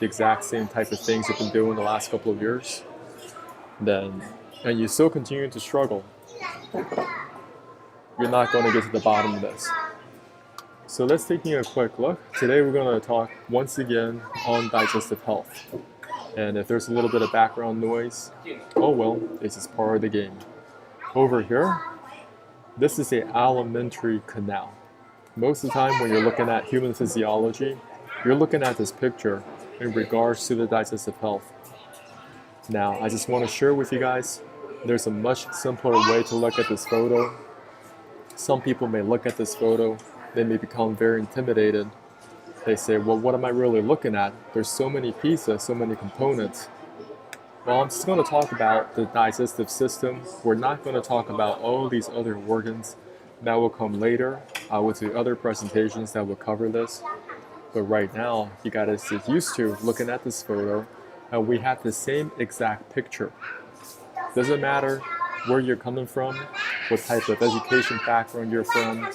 the exact same type of things you've been doing the last couple of years, then, and you still continue to struggle, you're not going to get to the bottom of this. So let's take a quick look. Today we're going to talk once again on digestive health. And if there's a little bit of background noise, oh well, it's just part of the game. Over here, this is an alimentary canal. Most of the time when you're looking at human physiology, you're looking at this picture in regards to the digestive health. Now, I just want to share with you guys, there's a much simpler way to look at this photo. Some people may look at this photo, they may become very intimidated. They say, well, what am I really looking at? There's so many pieces, so many components. Well, I'm just going to talk about the digestive system. We're not going to talk about all these other organs. That will come later. I will do other presentations that will cover this. But right now, you got to get used to looking at this photo, and we have the same exact picture. Doesn't matter where you're coming from, what type of education background you're from.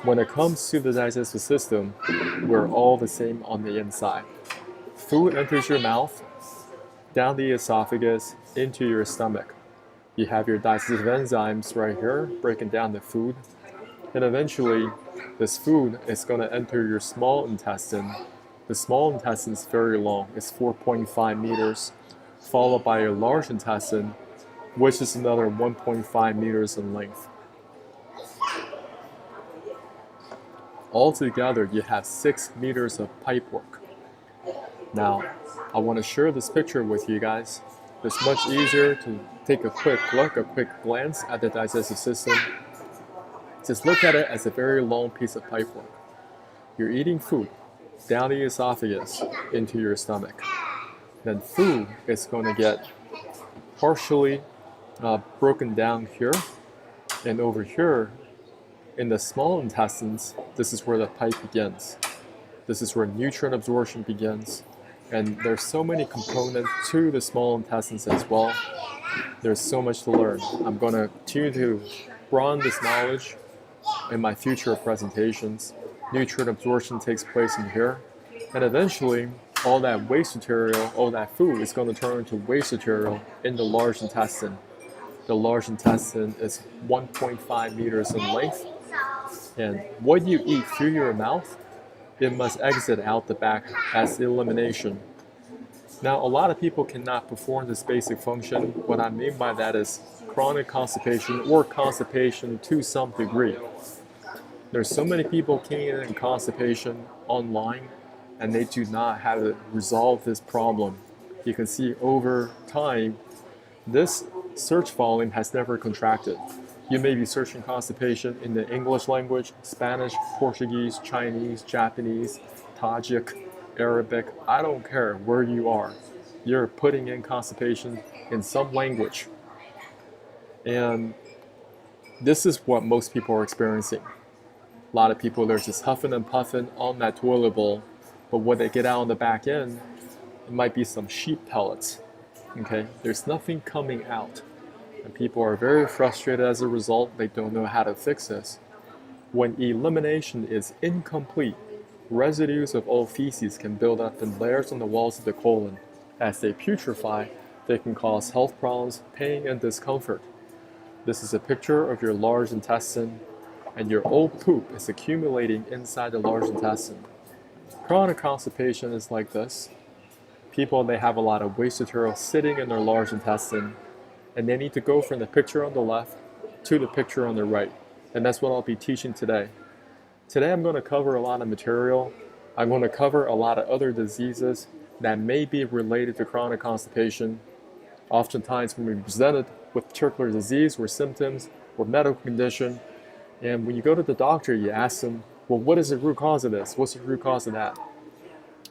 When it comes to the digestive system, we're all the same on the inside. Food enters your mouth, down the esophagus, into your stomach. You have your digestive enzymes right here, breaking down the food. And eventually, this food is going to enter your small intestine. The small intestine is very long, it's 4.5 meters, followed by your large intestine, which is another 1.5 meters in length. Altogether, you have 6 meters of pipework. Now, I want to share this picture with you guys. It's much easier to take a quick look, a quick glance at the digestive system. Just look at it as a very long piece of pipework. You're eating food down the esophagus into your stomach. Then food is going to get partially broken down here, and over here in the small intestines, this is where the pipe begins. This is where nutrient absorption begins. And there's so many components to the small intestines as well. There's so much to learn. I'm going to continue to broaden this knowledge in my future presentations. Nutrient absorption takes place in here. And eventually, all that waste material, all that food is going to turn into waste material in the large intestine. The large intestine is 1.5 meters in length. And what you eat through your mouth, it must exit out the back as elimination. Now, a lot of people cannot perform this basic function. What I mean by that is chronic constipation or constipation to some degree. There's so many people keying in constipation online, and they do not have to resolve this problem. You can see over time, this search volume has never contracted. You may be searching constipation in the English language, Spanish, Portuguese, Chinese, Japanese, Tajik, Arabic. I don't care where you are. You're putting in constipation in some language. And this is what most people are experiencing. A lot of people, they're just huffing and puffing on that toilet bowl, but what they get out on the back end, it might be some sheep pellets. Okay, there's nothing coming out. And people are very frustrated as a result. They don't know how to fix this. When elimination is incomplete, residues of old feces can build up in layers on the walls of the colon. As they putrefy, they can cause health problems, pain, and discomfort. This is a picture of your large intestine, and your old poop is accumulating inside the large intestine. Chronic constipation is like this. People, they have a lot of waste material sitting in their large intestine, and they need to go from the picture on the left to the picture on the right. And that's what I'll be teaching today. Today I'm going to cover a lot of material. I'm going to cover a lot of other diseases that may be related to chronic constipation. Oftentimes when we're presented with particular disease or symptoms or medical condition, and when you go to the doctor, you ask them, well, what is the root cause of this? What's the root cause of that?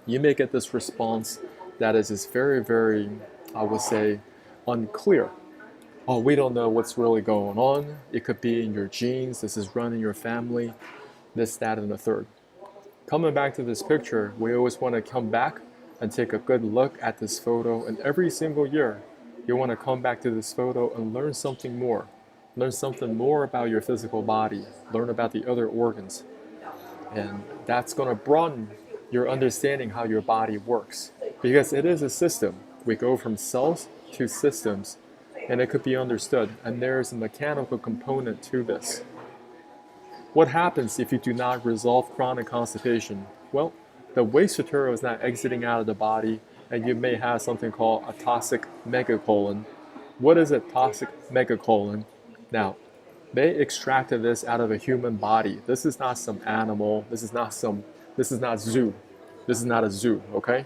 You may get this response that is just very, very, I would say, unclear. Oh, we don't know what's really going on. It could be in your genes. This is run in your family. This, that, and the third. Coming back to this picture, we always want to come back and take a good look at this photo. And every single year, you want to come back to this photo and learn something more. Learn something more about your physical body. Learn about the other organs. And that's going to broaden your understanding how your body works. because it is a system. We go from cells to systems, and it could be understood, and there is a mechanical component to this. What happens if you do not resolve chronic constipation? Well, the waste material is not exiting out of the body, and you may have something called a toxic megacolon. What is a toxic megacolon? Now, they extracted this out of a human body. This is not some animal. This is not zoo. This is not a zoo, okay?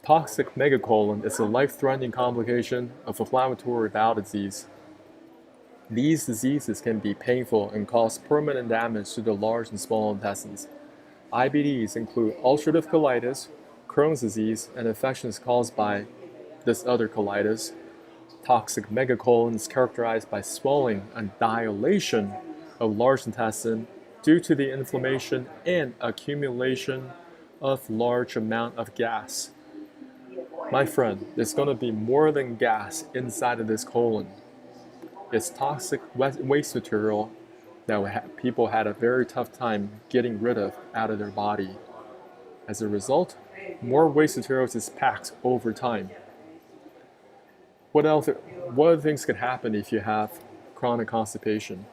Toxic megacolon is a life-threatening complication of inflammatory bowel disease. These diseases can be painful and cause permanent damage to the large and small intestines. IBDs include ulcerative colitis, Crohn's disease, and infections caused by this other colitis. Toxic megacolon is characterized by swelling and dilation of large intestine due to the inflammation and accumulation of large amount of gas. My friend, there's going to be more than gas inside of this colon. It's toxic waste material that people had a very tough time getting rid of out of their body. As a result, more waste materials is packed over time. What other things could happen if you have chronic constipation?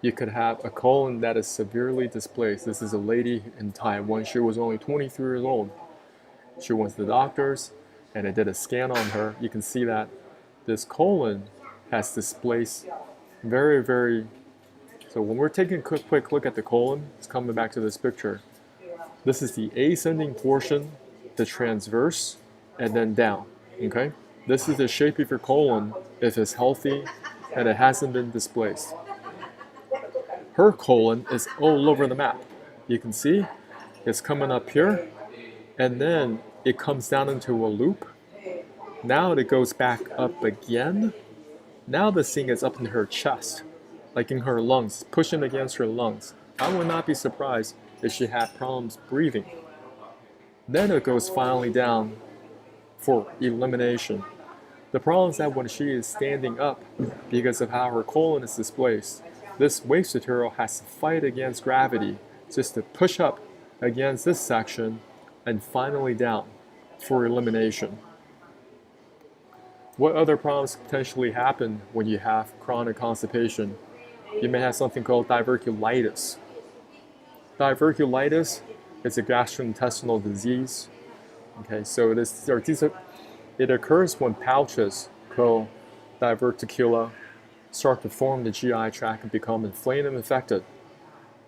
You could have a colon that is severely displaced. This is a lady in Taiwan. She was only 23 years old. She went to the doctors and they did a scan on her. You can see that this colon has displaced very. So when we're taking a quick look at the colon, it's coming back to this picture. This is the ascending portion, the transverse, and then down, okay? This is the shape of your colon if it's healthy and it hasn't been displaced. Her colon is all over the map. You can see it's coming up here, and then it comes down into a loop. Now it goes back up again. Now this thing is up in her chest, like in her lungs, pushing against her lungs. I would not be surprised if she had problems breathing. Then it goes finally down for elimination. The problem is that when she is standing up, because of how her colon is displaced, this waste material has to fight against gravity just to push up against this section and finally down for elimination. What other problems potentially happen when you have chronic constipation? You may have something called diverculitis. Diverculitis is a gastrointestinal disease. Okay, so it occurs when pouches called diverticula start to form the GI tract and become inflamed and infected.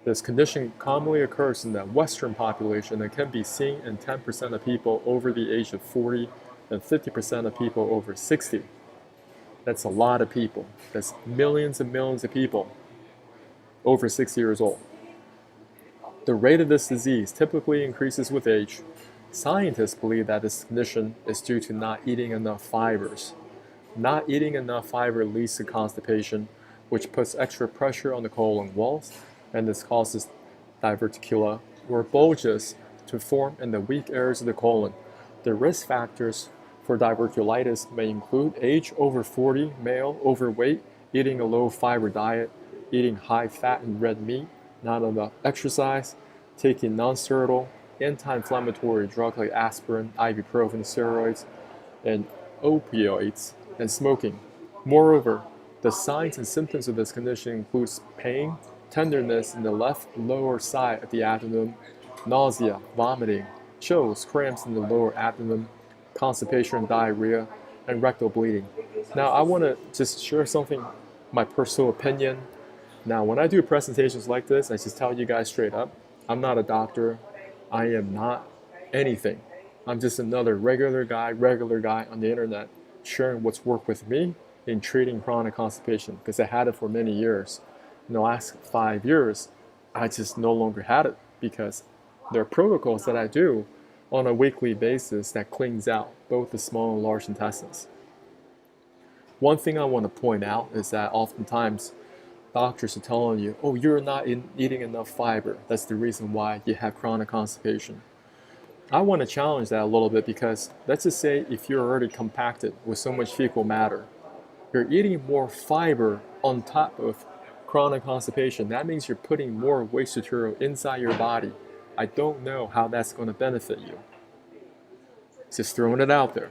This condition commonly occurs in the Western population and can be seen in 10% of people over the age of 40 and 50% of people over 60. That's a lot of people. That's millions and millions of people over 60 years old. The rate of this disease typically increases with age. Scientists believe that this condition is due to not eating enough fibers. Not eating enough fiber leads to constipation, which puts extra pressure on the colon walls, and this causes diverticula, or bulges, to form in the weak areas of the colon. The risk factors for diverculitis may include age over 40, male, overweight, eating a low fiber diet, eating high fat and red meat, not enough exercise, taking non-steroidal, anti-inflammatory drugs like aspirin, ibuprofen, steroids, and opioids, and smoking. Moreover, the signs and symptoms of this condition includes pain, tenderness in the left lower side of the abdomen, nausea, vomiting, chills, cramps in the lower abdomen, constipation, diarrhea, and rectal bleeding. Now, I want to just share something, my personal opinion. Now, when I do presentations like this, I just tell you guys straight up, I'm not a doctor. I am not anything. I'm just another regular guy on the internet sharing what's worked with me in treating chronic constipation, because I had it for many years. In the last 5 years, I just no longer had it because there are protocols that I do on a weekly basis that cleans out both the small and large intestines. One thing I want to point out is that oftentimes doctors are telling you, oh, you're not eating enough fiber. That's the reason why you have chronic constipation. I want to challenge that a little bit, because let's just say if you're already compacted with so much fecal matter, you're eating more fiber on top of chronic constipation. That means you're putting more waste material inside your body. I don't know how that's going to benefit you. Just throwing it out there.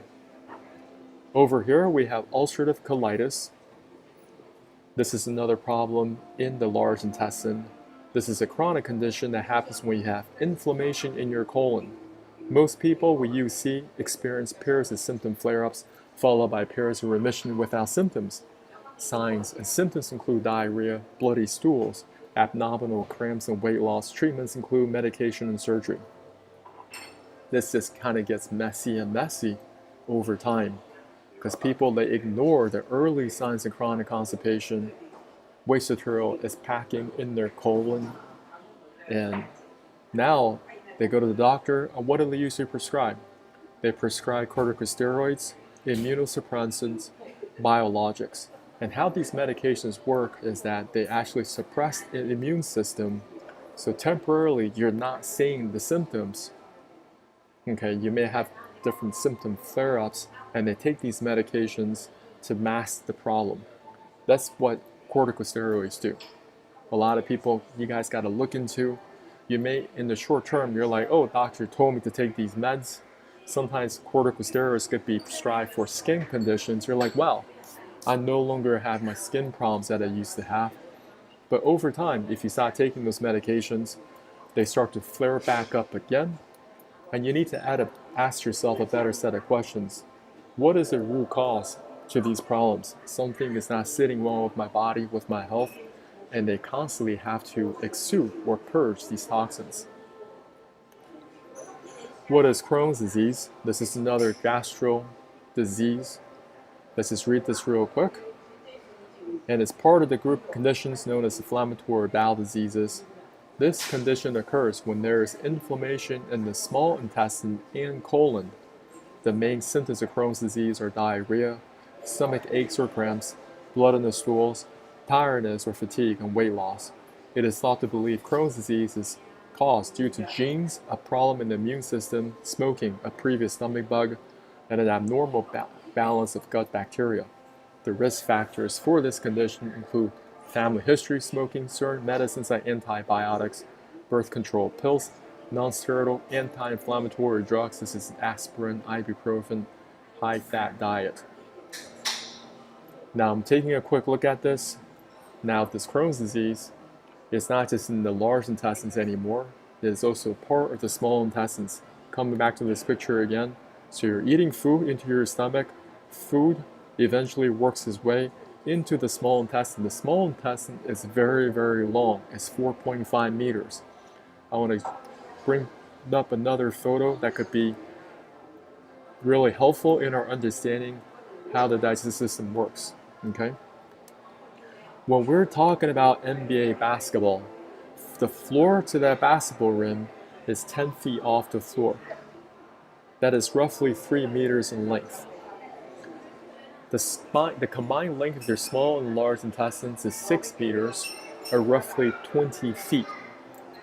Over here we have ulcerative colitis. This is another problem in the large intestine. This is a chronic condition that happens when you have inflammation in your colon. Most people with UC experience periods of symptom flare-ups followed by periods of remission without symptoms. Signs and symptoms include diarrhea, bloody stools, abdominal cramps, and weight loss. Treatments include medication and surgery. This just kind of gets messy and messy over time because people, they ignore the early signs of chronic constipation. Waste material is packing in their colon, and now they go to the doctor, and what do they usually prescribe? They prescribe corticosteroids, immunosuppressants, biologics. And how these medications work is that they actually suppress the immune system, so temporarily you're not seeing the symptoms. Okay, you may have different symptom flare-ups, and they take these medications to mask the problem. That's what corticosteroids do. A lot of people, you guys got to look into. You may, in the short term, you're like, oh, doctor told me to take these meds. Sometimes corticosteroids could be prescribed for skin conditions. You're like, wow, I no longer have my skin problems that I used to have. But over time, if you start taking those medications, they start to flare back up again. And you need to ask yourself a better set of questions. What is the root cause to these problems? Something is not sitting well with my body, with my health, and they constantly have to exude or purge these toxins. What is Crohn's disease? This is another gastro disease. Let's just read this real quick. And it's part of the group of conditions known as inflammatory bowel diseases. This condition occurs when there is inflammation in the small intestine and colon. The main symptoms of Crohn's disease are diarrhea, stomach aches or cramps, blood in the stools, tiredness or fatigue, and weight loss. It is thought to believe Crohn's disease is caused due to genes, a problem in the immune system, smoking, a previous stomach bug, and an abnormal balance of gut bacteria. The risk factors for this condition include family history, smoking, certain medicines like antibiotics, birth control pills, non-steroidal anti-inflammatory drugs such as aspirin, ibuprofen, high-fat diet. Now I'm taking a quick look at this. Now this Crohn's disease is not just in the large intestines anymore, it is also part of the small intestines. Coming back to this picture again, so you're eating food into your stomach, food eventually works its way into the small intestine. The small intestine is very, very long. It's 4.5 meters. I want to bring up another photo that could be really helpful in our understanding how the digestive system works. Okay? When we're talking about NBA basketball, the floor to that basketball rim is 10 feet off the floor. That is roughly 3 meters in length. The combined length of their small and large intestines is 6 meters, or roughly 20 feet.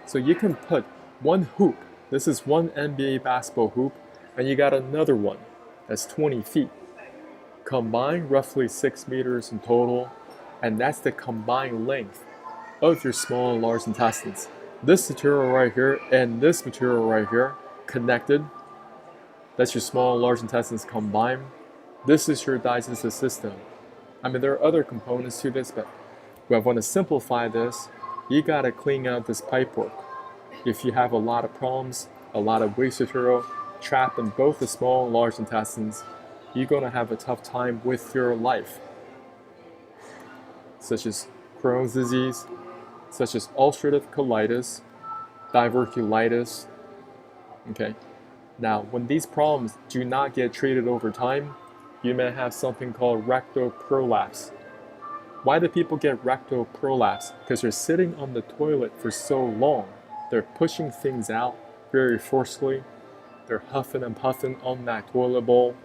So you can put one hoop, this is one NBA basketball hoop, and you got another one that's 20 feet. Combined, roughly 6 meters in total, and that's the combined length of your small and large intestines. This material right here and this material right here connected, that's your small and large intestines combined. This is your digestive system. I mean, there are other components to this, but if I want to simplify this, you gotta clean out this pipework. If you have a lot of problems, a lot of waste material trapped in both the small and large intestines, you're gonna have a tough time with your life, such as Crohn's disease, such as ulcerative colitis, diverticulitis. Okay. Now, when these problems do not get treated over time, you may have something called rectal prolapse. Why do people get rectal prolapse? Because they're sitting on the toilet for so long. They're pushing things out very forcefully. They're huffing and puffing on that toilet bowl.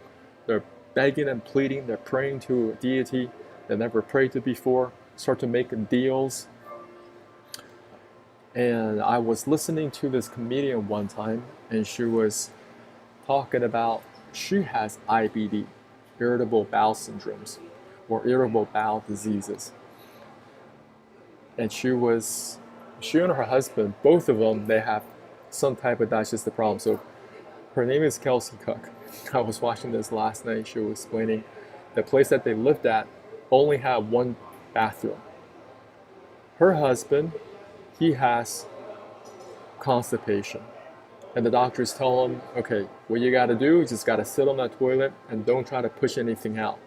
They're begging and pleading. They're praying to a deity they never prayed to before. Start to make deals. And I was listening to this comedian one time, and she was talking about she has IBD, irritable bowel syndromes, or irritable bowel diseases. And she and her husband, both of them, they have some type of digestive problem. So Her name is Kelsey Cook. I was watching this last night. She was explaining the place that they lived at only had one bathroom. Her husband, he has constipation. And the doctors tell him, okay, what you gotta do is just gotta sit on that toilet and don't try to push anything out.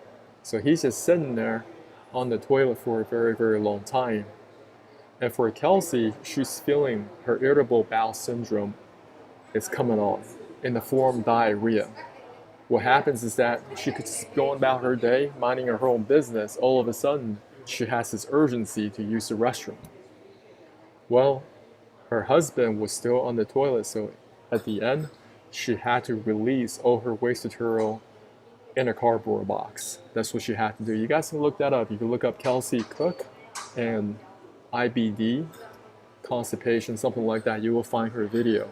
So he's just sitting there on the toilet for a very, very long time. And for Kelsey, she's feeling her irritable bowel syndrome is coming on in the form of diarrhea. What happens is that she could just go about her day, minding her own business. All of a sudden, she has this urgency to use the restroom. Well, her husband was still on the toilet, so at the end, she had to release all her waste material in a cardboard box. That's what she had to do. You guys can look that up. You can look up Kelsey Cook and IBD, constipation, something like that. You will find her video.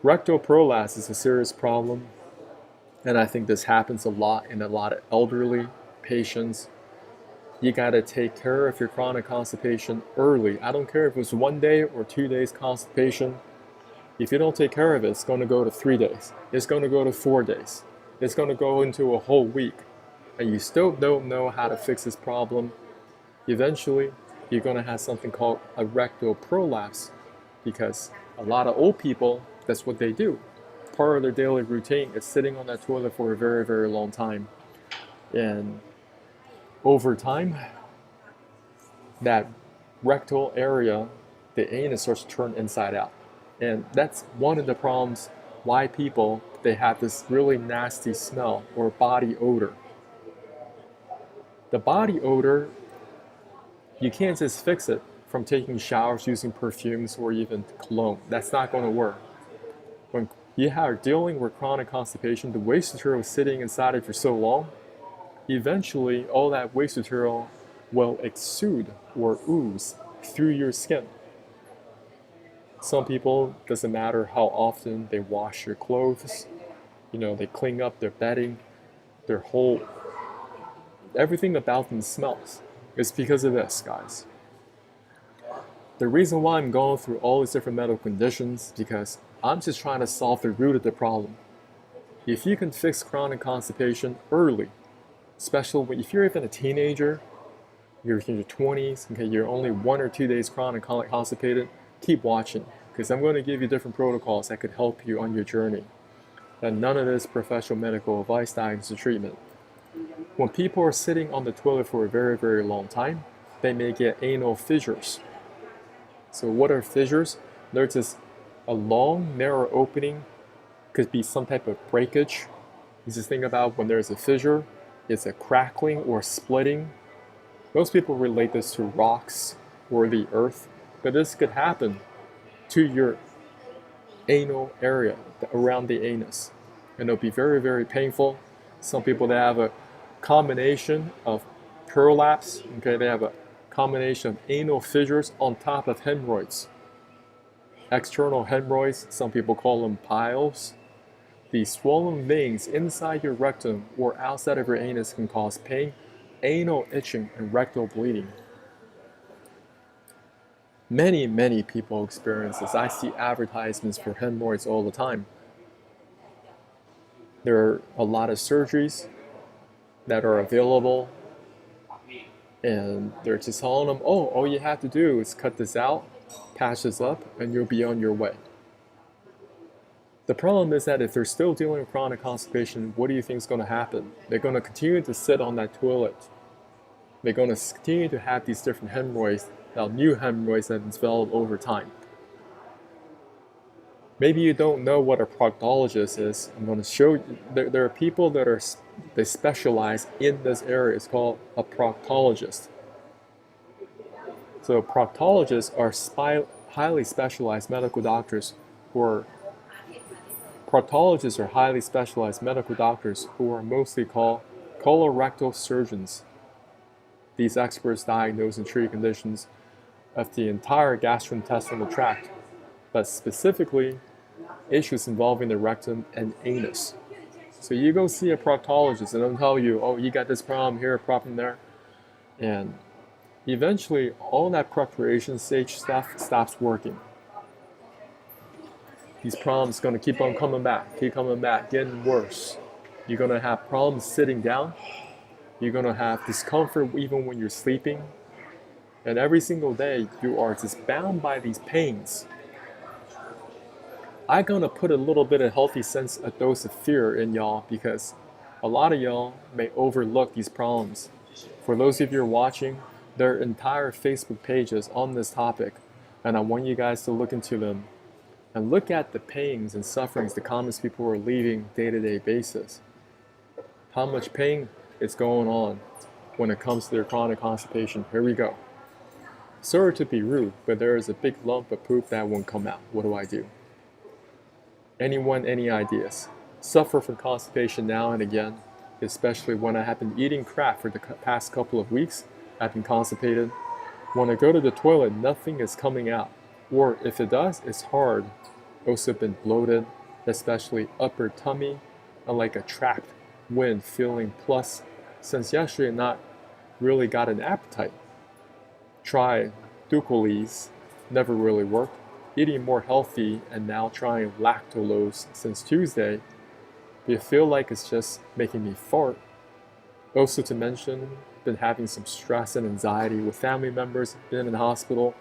Rectal prolapse is a serious problem, and I think this happens a lot in a lot of elderly patients. You gotta take care of your chronic constipation early. I don't care if it's 1 day or 2 days constipation. If you don't take care of it, it's gonna go to 3 days. It's gonna go to 4 days. It's gonna go into a whole week. And you still don't know how to fix this problem. Eventually, you're gonna have something called a rectal prolapse, because a lot of old people, that's what they do. Part of their daily routine is sitting on that toilet for a very, very long time. And over time, that rectal area, the anus starts to turn inside out. And that's one of the problems why people, they have this really nasty smell or body odor. The body odor, you can't just fix it from taking showers using perfumes or even cologne. That's not going to work. When you are dealing with chronic constipation, the waste material is sitting inside it for so long, eventually all that waste material will exude or ooze through your skin. Some people, doesn't matter how often they wash their clothes, they clean up their bedding, their whole, everything about them smells. It's because of this, guys. The reason why I'm going through all these different medical conditions is because I'm just trying to solve the root of the problem. If you can fix chronic constipation early, especially if you're even a teenager, you're in your 20s, okay, you're only 1 or 2 days chronic constipated, keep watching, because I'm going to give you different protocols that could help you on your journey. And none of this professional medical advice, diagnosis, or treatment. When people are sitting on the toilet for a very, very long time, they may get anal fissures. So what are fissures? There's just a long, narrow opening, could be some type of breakage. You just think about when there's a fissure, it's a crackling or splitting. Most people relate this to rocks or the earth, but this could happen to your anal area, around the anus. And it'll be very, very painful. Some people, they have a combination of prolapse, okay, they have a combination of anal fissures on top of hemorrhoids. External hemorrhoids, some people call them piles. These swollen veins inside your rectum or outside of your anus can cause pain, anal itching, and rectal bleeding. Many, many people experience this. I see advertisements for hemorrhoids all the time. There are a lot of surgeries that are available, and they're just telling them, oh, all you have to do is cut this out, patch this up, and you'll be on your way. The problem is that if they're still dealing with chronic constipation, what do you think is going to happen? They're going to continue to sit on that toilet. They're going to continue to have these different hemorrhoids, new hemorrhoids that develop over time. Maybe you don't know what a proctologist is. I'm going to show you. There are people that they specialize in this area. It's called a proctologist. So proctologists are highly specialized medical doctors proctologists are highly specialized medical doctors who are mostly called colorectal surgeons. These experts diagnose and treat conditions of the entire gastrointestinal tract, but specifically issues involving the rectum and anus. So you go see a proctologist and they'll tell you, oh, you got this problem here, problem there. And eventually all that preparation stage stuff stops working. these problems going to keep on coming back, getting worse. You're going to have problems sitting down. You're going to have discomfort even when you're sleeping. And every single day, you are just bound by these pains. I'm going to put a little bit of healthy sense, a dose of fear in y'all, because a lot of y'all may overlook these problems. For those of you who are watching, there are entire Facebook pages on this topic, and I want you guys to look into them and look at the pains and sufferings the comments people are leaving day-to-day basis. How much pain is going on when it comes to their chronic constipation. Here we go. Sorry to be rude, but there is a big lump of poop that won't come out. What do I do? Anyone, any ideas? Suffer from constipation now and again, especially when I have been eating crap for the past couple of weeks. I've been constipated. When I go to the toilet, nothing is coming out. Or if it does, it's hard. Also been bloated, especially upper tummy, and like a trapped wind feeling. Plus, since yesterday, not really got an appetite. Try Ducoles, never really worked. Eating more healthy and now trying lactulose since Tuesday. Do you feel like it's just making me fart? Also to mention, been having some stress and anxiety with family members, been in the hospital.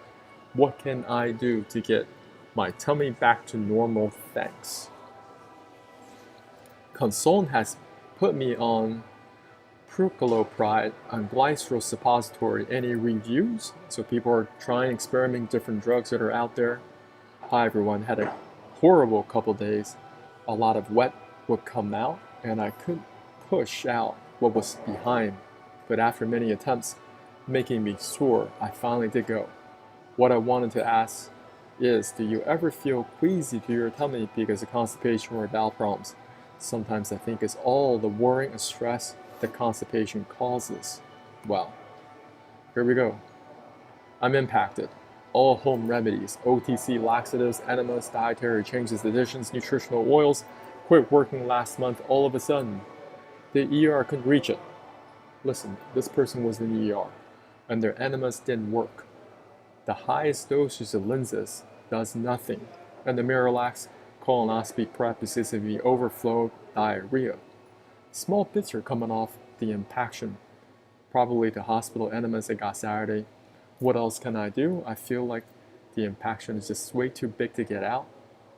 What can I do to get my tummy back to normal? Thanks. Consultant has put me on Prucalopride and glycerol suppository. Any reviews? So people are trying, experimenting different drugs that are out there. Hi everyone, had a horrible couple days. A lot of wet would come out and I couldn't push out what was behind. But after many attempts making me sore, I finally did go. What I wanted to ask is, do you ever feel queasy to your tummy because of constipation or bowel problems? Sometimes I think it's all the worrying and stress that constipation causes. Well, here we go. I'm impacted. All home remedies, OTC laxatives, enemas, dietary changes, additions, nutritional oils, quit working last month. All of a sudden, the ER couldn't reach it. Listen, this person was in the ER, and their enemas didn't work. The highest dosage of lenses does nothing, and the Miralax colonoscopy prep is the overflow diarrhea. Small bits are coming off the impaction. Probably the hospital enemas I got Saturday. What else can I do? I feel like the impaction is just way too big to get out,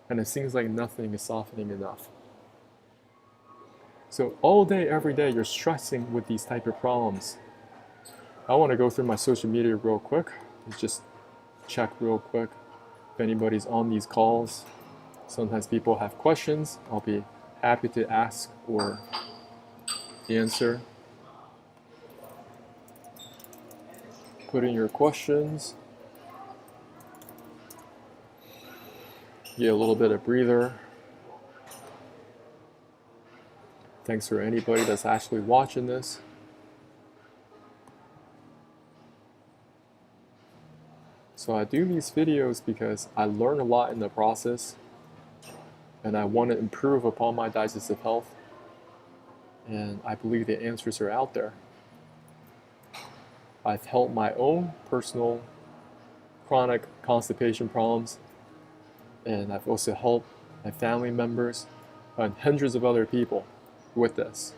and it seems like nothing is softening enough. So all day, every day, you're stressing with these type of problems. I want to go through my social media real quick. Just check real quick if anybody's on these calls. Sometimes people have questions. I'll be happy to ask or answer. Put in your questions. Get a little bit of breather. Thanks for anybody that's actually watching this. So I do these videos because I learn a lot in the process and I want to improve upon my digestive health, and I believe the answers are out there. I've helped my own personal chronic constipation problems, and I've also helped my family members and hundreds of other people with this.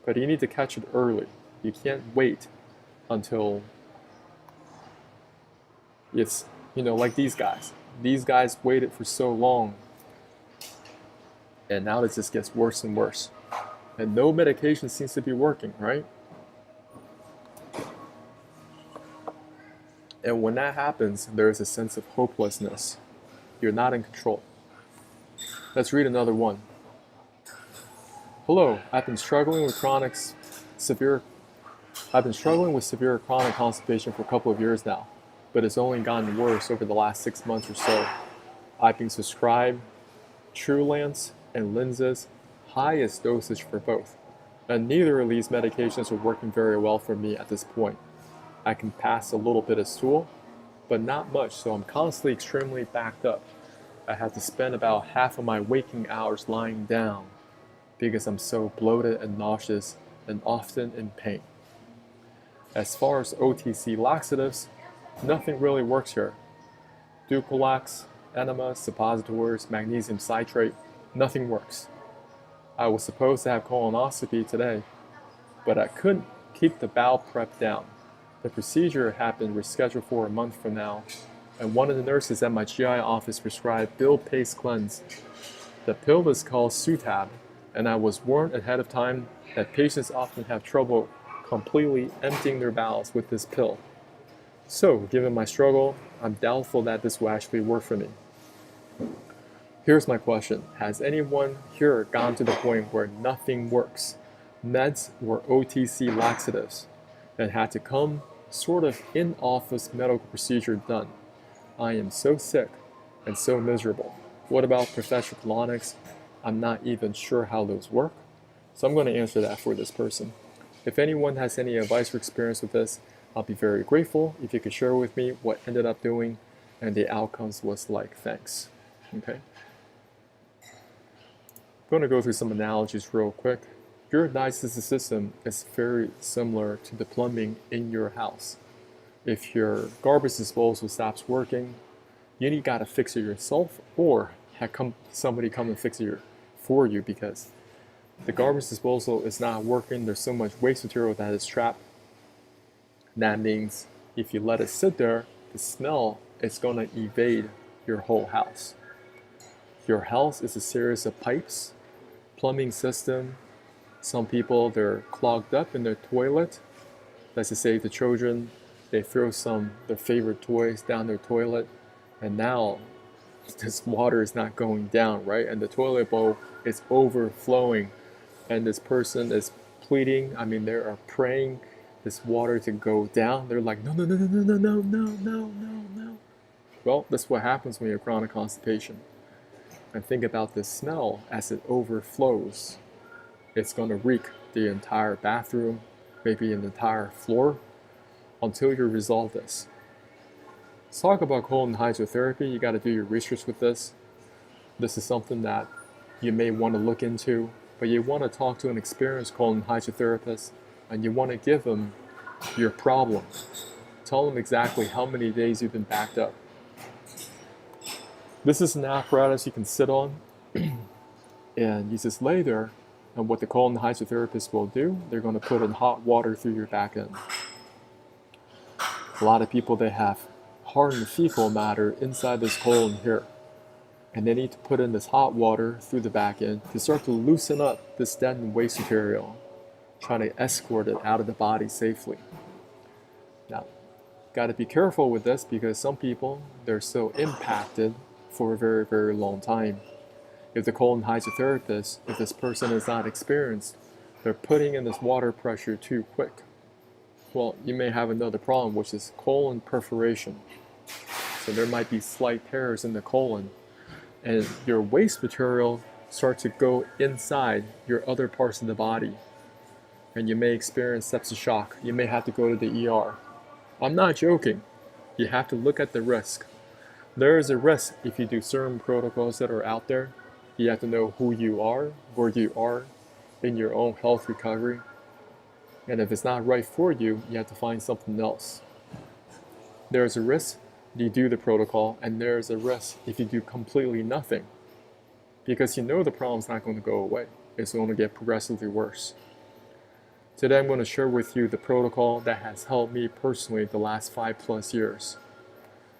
But you need to catch it early. You can't wait until it's, like these guys. These guys waited for so long, and now it just gets worse and worse. And no medication seems to be working, right? And when that happens, there is a sense of hopelessness. You're not in control. Let's read another one. Hello, I've been struggling with severe chronic constipation for a couple of years now, but it's only gotten worse over the last 6 months or so. I've been prescribed Trulance and Lenses, highest dosage for both, and neither of these medications are working very well for me at this point. I can pass a little bit of stool, but not much, so I'm constantly extremely backed up. I have to spend about half of my waking hours lying down because I'm so bloated and nauseous and often in pain. As far as OTC laxatives, nothing really works here. Ducolax, enema, suppositories, magnesium citrate, nothing works. I was supposed to have colonoscopy today, but I couldn't keep the bowel prep down. The procedure had been rescheduled for a month from now, and one of the nurses at my GI office prescribed Bill Pace Cleanse. The pill is called Sutab, and I was warned ahead of time that patients often have trouble completely emptying their bowels with this pill. So, given my struggle, I'm doubtful that this will actually work for me. Here's my question. Has anyone here gone to the point where nothing works, meds or OTC laxatives, and had to come sort of in-office medical procedure done? I am so sick and so miserable. What about professional colonics? I'm not even sure how those work. So I'm going to answer that for this person. If anyone has any advice or experience with this, I'll be very grateful if you could share with me what ended up doing and the outcomes was like. Thanks. Okay. I'm going to go through some analogies real quick. Your digestive system is very similar to the plumbing in your house. If your garbage disposal stops working, you either got to fix it yourself or have somebody come and fix it for you, because the garbage disposal is not working. There's so much waste material that is trapped. That means if you let it sit there, the smell is going to evade your whole house. Your house is a series of pipes, plumbing system. Some people, they're clogged up in their toilet. Let's just say the children, they throw their favorite toys down their toilet, and now this water is not going down, right? And the toilet bowl is overflowing, and this person is pleading. I mean, they are praying this water to go down. They're like, no, no, no, no, no, no, no, no, no, no, no. Well, that's what happens when you have chronic constipation. And think about the smell as it overflows. It's going to reek the entire bathroom, maybe an entire floor, until you resolve this. Let's talk about colon hydrotherapy. You got to do your research with this. This is something that you may want to look into, but you want to talk to an experienced colon hydrotherapist, and you want to give them your problem. Tell them exactly how many days you've been backed up. This is an apparatus you can sit on, and you just lay there, and what the colon hydrotherapist will do, they're going to put in hot water through your back end. A lot of people, they have hardened fecal matter inside this colon here, and they need to put in this hot water through the back end to start to loosen up this deadened waste material, trying to escort it out of the body safely. Now, got to be careful with this, because some people, they're so impacted for a very, very long time. If the colon hydrotherapist, if this person is not experienced, they're putting in this water pressure too quick, well, you may have another problem, which is colon perforation. So there might be slight tears in the colon, and your waste material starts to go inside your other parts of the body, and you may experience septic shock. You may have to go to the ER. I'm not joking. You have to look at the risk. There is a risk if you do certain protocols that are out there. You have to know who you are, where you are in your own health recovery. And if it's not right for you, you have to find something else. There's a risk you do the protocol, and there's a risk if you do completely nothing, because you know the problem's not going to go away. It's going to get progressively worse. Today I'm going to share with you the protocol that has helped me personally the last 5+ years.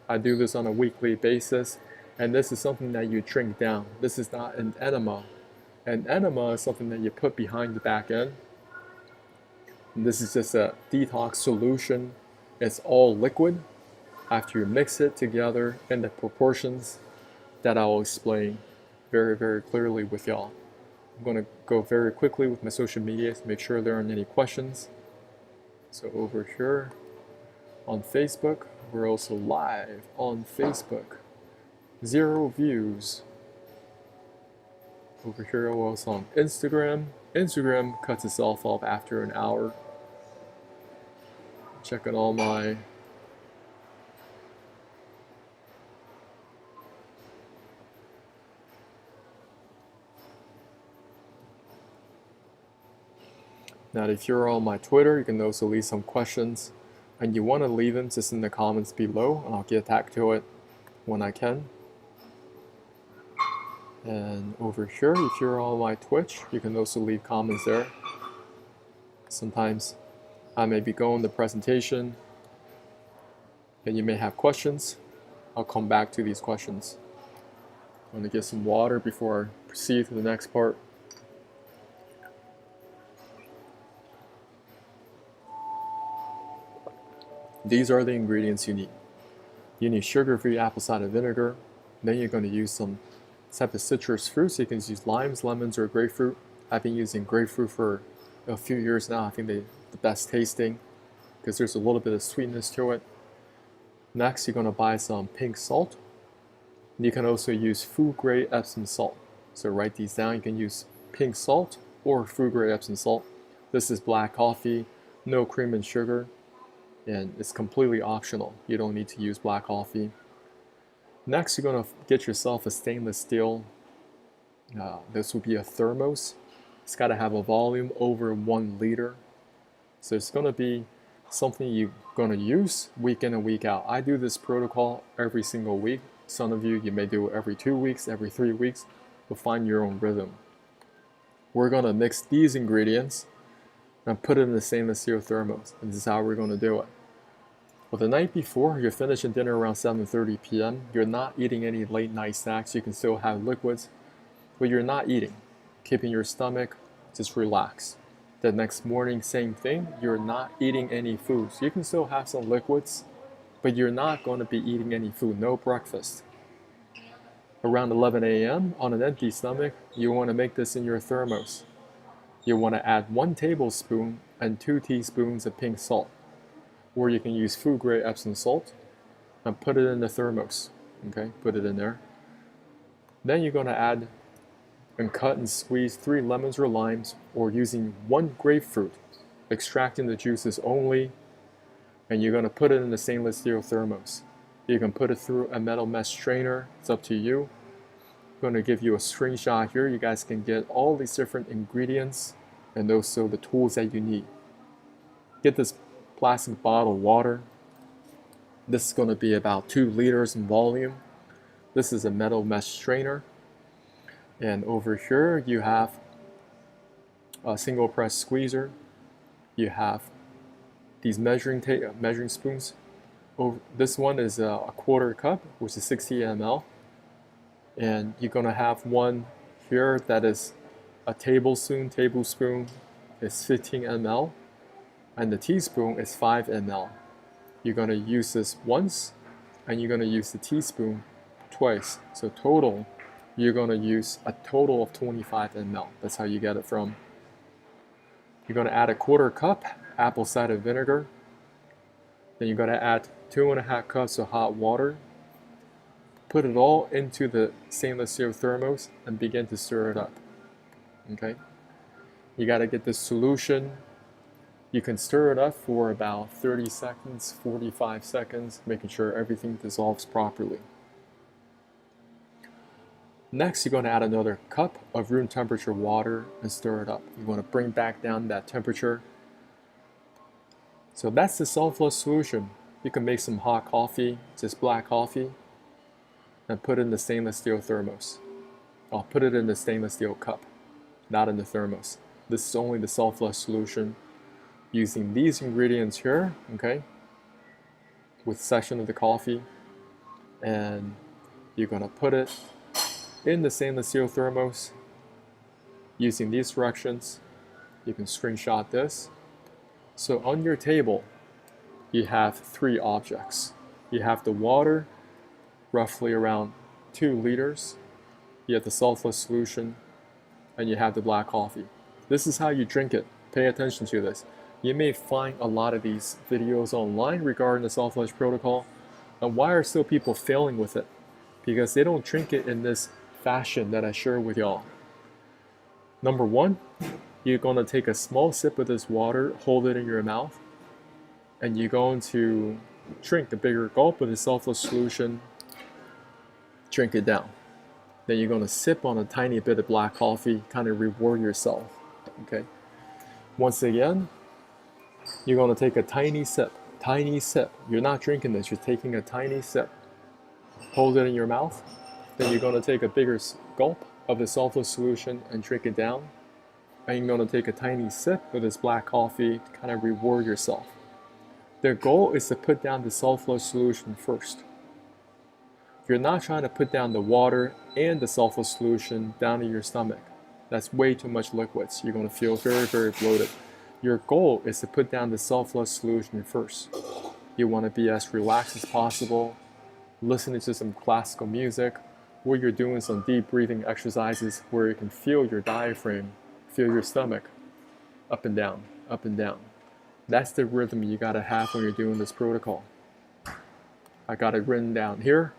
I do this on a weekly basis, and this is something that you drink down. This is not an enema. An enema is something that you put behind the back end. And this is just a detox solution. It's all liquid. After you mix it together in the proportions that I will explain very, very clearly with y'all. I'm going to go very quickly with my social media to make sure there aren't any questions. So over here on Facebook, we're also live on Facebook. 0 views. Over here also on Instagram. Instagram cuts itself off after an hour. Checking all my Now, if you're on my Twitter, you can also leave some questions, and you want to leave them just in the comments below, and I'll get back to it when I can. And over here, if you're on my Twitch, you can also leave comments there. Sometimes I may be going the presentation and you may have questions. I'll come back to these questions. I'm going to get some water before I proceed to the next part. These are the ingredients you need. You need sugar-free apple cider vinegar. Then you're going to use some type of citrus fruits. You can use limes, lemons, or grapefruit. I've been using grapefruit for a few years now. I think they're the best tasting because there's a little bit of sweetness to it. Next, you're going to buy some pink salt. You can also use food-grade Epsom salt. So write these down. You can use pink salt or food-grade Epsom salt. This is black coffee, no cream and sugar, and it's completely optional. You don't need to use black coffee. Next, you're going to get yourself a stainless steel. This will be a thermos. It's got to have a volume over 1 liter. So it's going to be something you're going to use week in and week out. I do this protocol every single week. Some of you may do it every 2 weeks, every 3 weeks. You'll find your own rhythm. We're going to mix these ingredients and put it in the stainless steel thermos. And this is how we're going to do it. Well, the night before, you're finishing dinner around 7:30 p.m. You're not eating any late night snacks. You can still have liquids, but you're not eating. Keeping your stomach, just relax. The next morning, same thing. You're not eating any food. So you can still have some liquids, but you're not going to be eating any food. No breakfast. Around 11 a.m. on an empty stomach, you want to make this in your thermos. You want to add 1 tablespoon and 2 teaspoons of pink salt. Or you can use food-grade Epsom salt and put it in the thermos. Okay, put it in there. Then you're going to add and cut and squeeze 3 lemons or limes, or using 1 grapefruit, extracting the juices only, and you're going to put it in the stainless steel thermos. You can put it through a metal mesh strainer. It's up to you. I'm going to give you a screenshot here. You guys can get all these different ingredients and also the tools that you need. Get this plastic bottle of water. This is going to be about 2 liters in volume. This is a metal mesh strainer. And over here you have a single press squeezer. You have these measuring spoons. This one is a 1/4 cup, which is 60 ml. And you're going to have one here that is a tablespoon. Tablespoon is 15 ml. And the teaspoon is 5 ml. You're going to use this once, and you're going to use the teaspoon twice. So total, you're going to use a total of 25 ml. That's how you get it from. You're going to add a 1/4 cup apple cider vinegar. Then you're going to add 2.5 cups of hot water. Put it all into the stainless steel thermos and begin to stir it up. Okay? You got to get this solution. You can stir it up for about 30 seconds, 45 seconds, making sure everything dissolves properly. Next, you're going to add another cup of room temperature water and stir it up. You want to bring back down that temperature. So that's the salt-flush solution. You can make some hot coffee, just black coffee, and put it in the stainless steel thermos. I'll put it in the stainless steel cup, not in the thermos. This is only the salt-flush solution. Using these ingredients here, okay, with section of the coffee, and you're going to put it in the stainless steel thermos. Using these directions, you can screenshot this. So on your table, you have 3 objects. You have the water, roughly around 2 liters. You have the salt-flush solution, and you have the black coffee. This is how you drink it. Pay attention to this. You may find a lot of these videos online regarding the salt-flush protocol. And why are still people failing with it? Because they don't drink it in this fashion that I share with y'all. Number 1, you're going to take a small sip of this water, hold it in your mouth, and you're going to drink a bigger gulp of the salt-flush solution, drink it down. Then you're going to sip on a tiny bit of black coffee, kind of reward yourself. Okay. Once again, you're going to take a tiny sip. Tiny sip. You're not drinking this, you're taking a tiny sip. Hold it in your mouth. Then you're going to take a bigger gulp of the sulfur solution and drink it down. And you're going to take a tiny sip of this black coffee to kind of reward yourself. The goal is to put down the sulfur solution first. You're not trying to put down the water and the sulfur solution down in your stomach. That's way too much liquids. You're going to feel very, very bloated. Your goal is to put down the sulfur solution first. You want to be as relaxed as possible, listening to some classical music, or you're doing some deep breathing exercises where you can feel your diaphragm, feel your stomach up and down, up and down. That's the rhythm you got to have when you're doing this protocol. I got it written down here.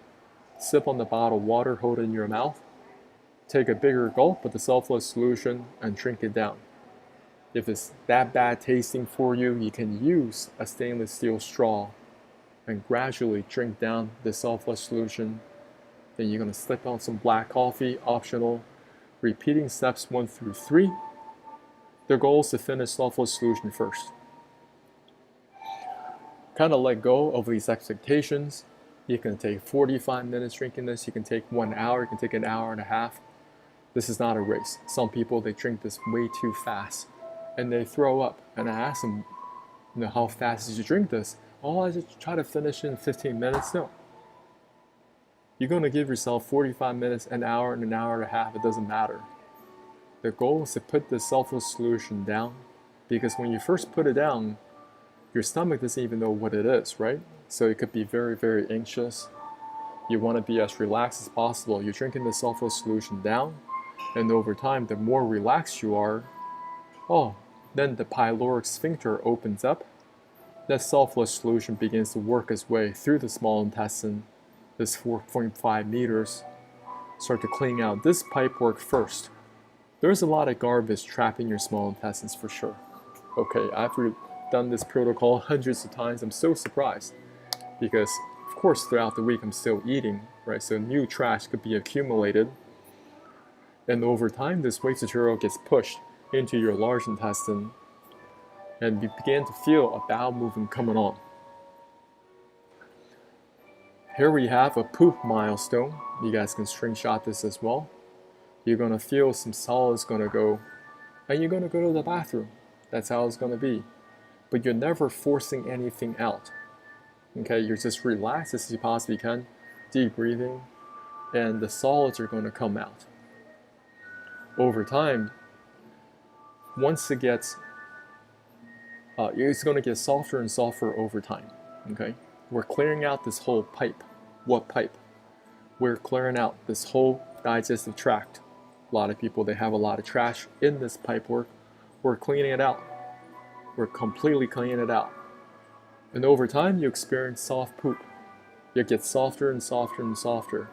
Sip on the bottled water, hold it in your mouth. Take a bigger gulp of the sulfur solution and drink it down. If it's that bad tasting for you, you can use a stainless steel straw and gradually drink down the sulfur solution. Then you're going to slip on some black coffee, optional, repeating steps 1 through 3. The goal is to finish sulfur solution first. Kind of let go of these expectations. You can take 45 minutes drinking this. You can take 1 hour. You can take an hour and a half. This is not a race. Some people, they drink this way too fast and they throw up. And I ask them, how fast did you drink this? Oh, I just try to finish in 15 minutes. No. You're going to give yourself 45 minutes, an hour, and an hour and a half. It doesn't matter. The goal is to put the sulfur solution down, because when you first put it down, your stomach doesn't even know what it is, right? So it could be very, very anxious. You want to be as relaxed as possible. You're drinking the sulfur solution down, and over time, the more relaxed you are, then the pyloric sphincter opens up. That sulfur solution begins to work its way through the small intestine, this 4.5 meters, start to clean out this pipework first. There's a lot of garbage trapped in your small intestines for sure. Okay, after done this protocol hundreds of times, I'm so surprised because, of course, throughout the week I'm still eating, right? So new trash could be accumulated, and over time this waste material gets pushed into your large intestine, and you begin to feel a bowel movement coming on. Here we have a poop milestone. You guys can screenshot this as well. You're going to feel some solids going to go, and you're going to go to the bathroom. That's how it's going to be. But you're never forcing anything out. Okay, you're just relaxed as you possibly can, deep breathing, and the solids are going to come out. Over time, once it gets, it's going to get softer and softer over time. Okay, we're clearing out this whole pipe. What pipe? We're clearing out this whole digestive tract. A lot of people, they have a lot of trash in this pipework. We're cleaning it out. We're completely cleaning it out. And over time, you experience soft poop. It gets softer and softer and softer.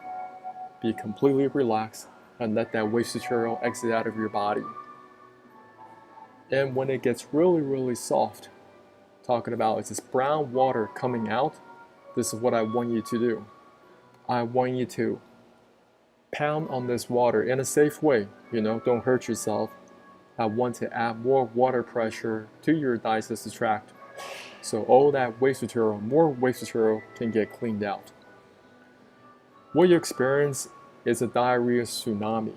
Be completely relaxed and let that waste material exit out of your body. And when it gets really, really soft, talking about it's this brown water coming out, this is what I want you to do. I want you to pound on this water in a safe way, don't hurt yourself. I want to add more water pressure to your digestive tract so all that waste material, more waste material, can get cleaned out. What you experience is a diarrhea tsunami.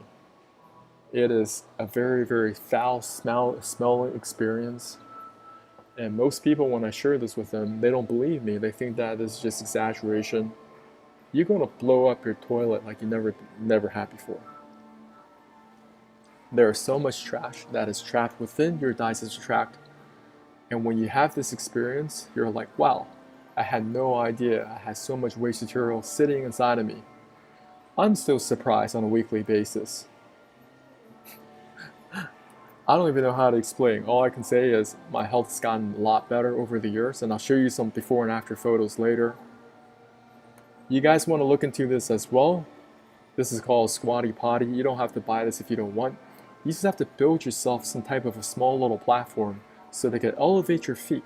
It is a very, very foul smelling experience. And most people, when I share this with them, they don't believe me. They think that this is just exaggeration. You're going to blow up your toilet like you never had before. There is so much trash that is trapped within your digestive tract. And when you have this experience, you're like, wow, I had no idea I had so much waste material sitting inside of me. I'm still surprised on a weekly basis. I don't even know how to explain. All I can say is my health's gotten a lot better over the years, and I'll show you some before and after photos later. You guys want to look into this as well. This is called Squatty Potty. You don't have to buy this if you don't want. You just have to build yourself some type of a small little platform so they can elevate your feet,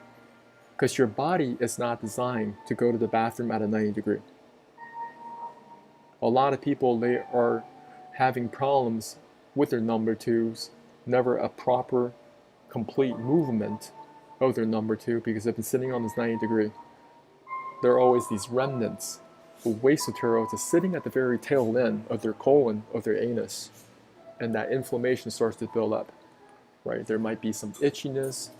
because your body is not designed to go to the bathroom at a 90 degree. A lot of people, they are having problems with their number twos, never a proper, complete movement of their number two because they've been sitting on this 90 degree. There are always these remnants of waste material just sitting at the very tail end of their colon, of their anus. and that inflammation starts to build up, right? There might be some itchiness,